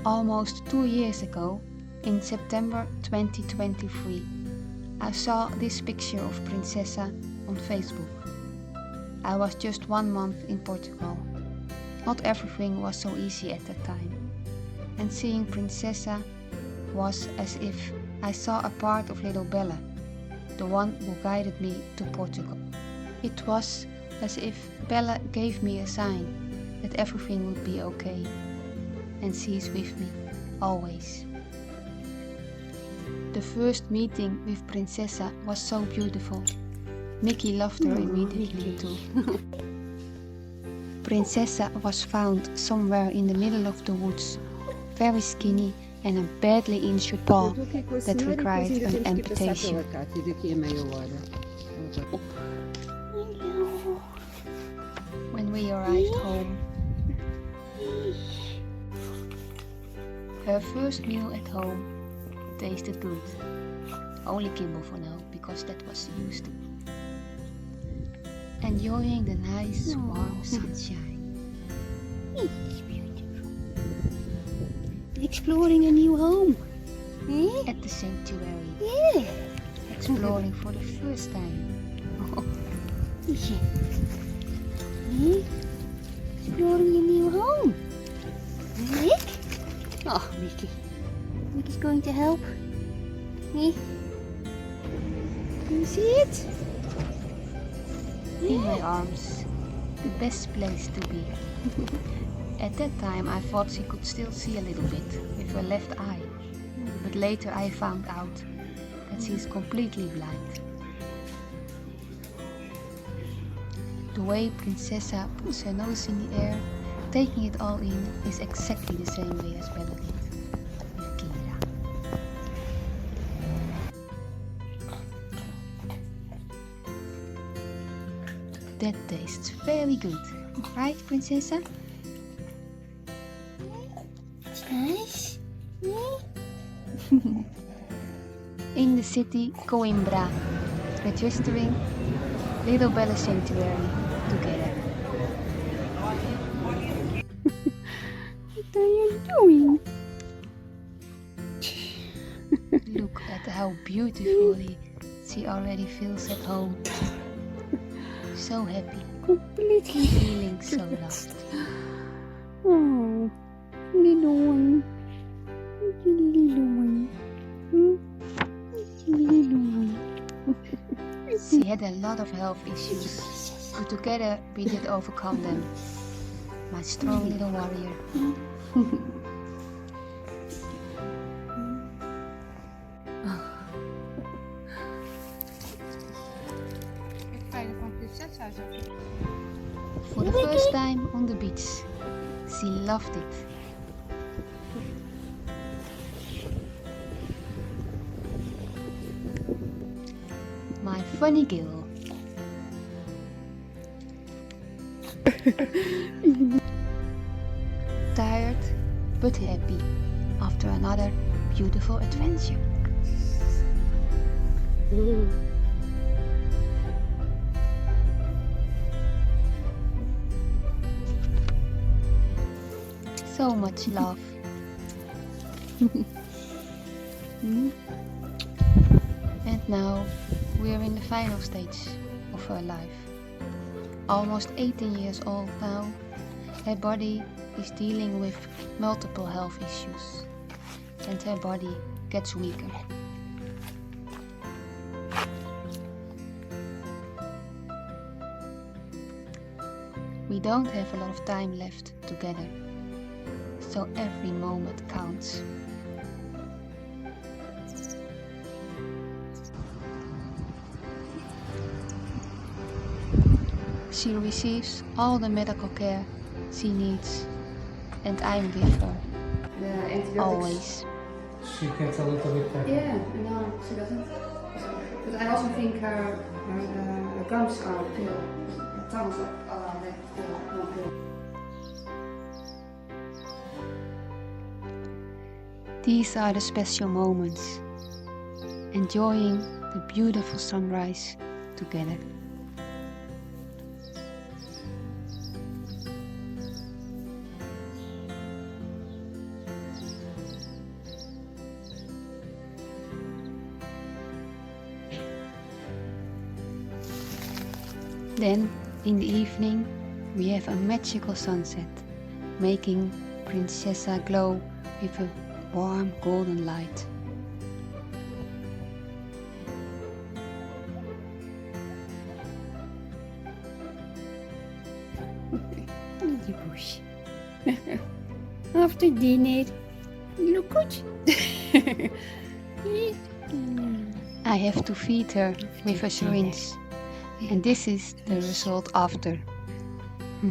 Almost 2 years ago, in September 2023, I saw this picture of Princesa on Facebook. I was just 1 month in Portugal. Not everything was so easy at that time. And seeing Princesa was as if I saw a part of little Bella, the one who guided me to Portugal. It was as if Bella gave me a sign that everything would be okay, and she is with me, always. The first meeting with Princesa was so beautiful. Mickey loved her immediately too. Princesa was found somewhere in the middle of the woods, very skinny and a badly injured paw that required an amputation. When we arrived home, her first meal at home tasted good. Only kibble for now, because that was she used to. Enjoying the nice warm sunshine. It's beautiful. Exploring a new home. At the sanctuary. Yeah. Exploring for the first time. Yeah. Exploring a new home. Mick? Oh, Mickey. Mickey's going to help. Can you see it? In my arms. The best place to be. At that time I thought she could still see a little bit with her left eye. But later I found out that she is completely blind. The way Princesa puts her nose in the air, taking it all in, is exactly the same way as Bella did with Kira. That tastes very good, right, Princesa? It's nice. In the city Coimbra, registering Little Bella Sanctuary together. What are you doing? Look at how beautifully she already feels at home. So happy, Completely. feeling so loved. Oh, little one. Little one. Little one. She had a lot of health issues, but together we did overcome them. My strong little warrior. For the first time on the beach, she loved it. My funny girl. Tired but happy after another beautiful adventure. So much love. And now we're in the final stage of her life. Almost 18 years old now, her body is dealing with multiple health issues and her body gets weaker. We don't have a lot of time left together, so every moment counts. She receives all the medical care she needs, and I'm with her, The antibiotics. always. She gets a little bit better. Yeah, no, she doesn't. But I also think her gums are pale. Her tongues are pale. These are the special moments, enjoying the beautiful sunrise together. Then, in the evening, we have a magical sunset, making Princessa glow with a warm golden light. Little bush. After dinner, look good. I have to feed her with a syringe, and this is the result after.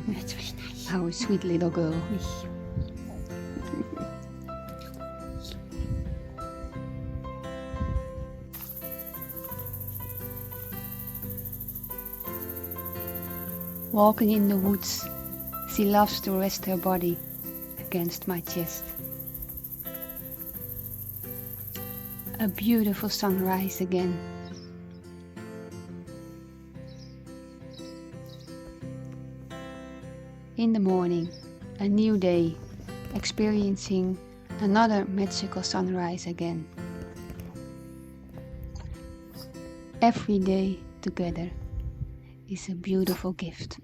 That's very nice. Our sweet little girl. Walking in the woods, she loves to rest her body against my chest. A beautiful sunrise again. In the morning, a new day, experiencing another magical sunrise again. Every day together is a beautiful gift.